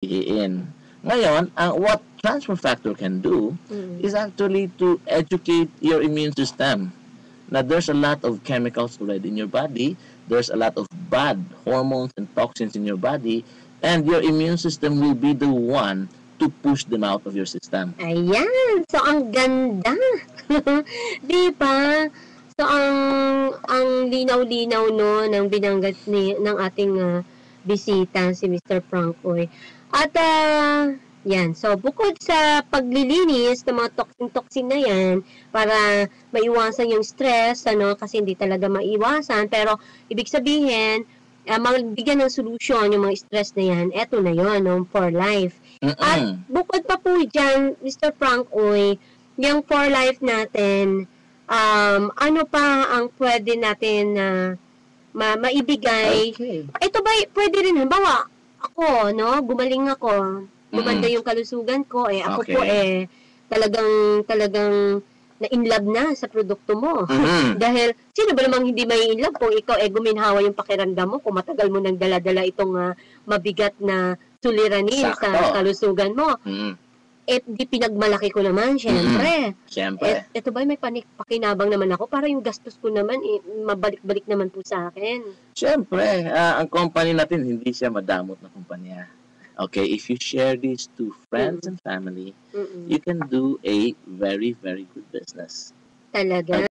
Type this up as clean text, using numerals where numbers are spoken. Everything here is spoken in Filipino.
in. Ngayon, what transfer factor can do is actually to educate your immune system. Now, there's a lot of chemicals already in your body. There's a lot of bad hormones and toxins in your body. And your immune system will be the one to push them out of your system. Ayan. So, ang ganda. Di ba? So, ang linaw-linaw no, ng binanggit ng ating bisita, si Mr. Francoy. At, yan. So, bukod sa paglilinis ng mga toxin-toxin na yan, para maiwasan yung stress, ano, kasi hindi talaga maiwasan, pero ibig sabihin, bigyan ng solusyon yung mga stress na yan, eto na yun, no, for life. At bukod pa po dyan, Mr. Francoy, yung for life natin, ano pa ang pwede natin maibigay? Okay. Ito ba, pwede rin, halimbawa, ako, no, gumaling ako, gumanda yung kalusugan ko, ako Okay. po, talagang na-inlove na sa produkto mo. Dahil, sino ba namang hindi may inlove kung ikaw guminhawa yung pakiramdam mo, kung matagal mo nang dala-dala itong mabigat na suliranin Sakto. sa kalusugan mo. Di pinagmalaki ko naman, syempre. Siyempre. Ito ba may pakinabang naman ako para yung gastos ko naman, mabalik-balik naman po sa akin. Siyempre, ang company natin, hindi siya madamot na kumpanya. Okay, if you share this to friends and family, you can do a very, very good business. Talaga.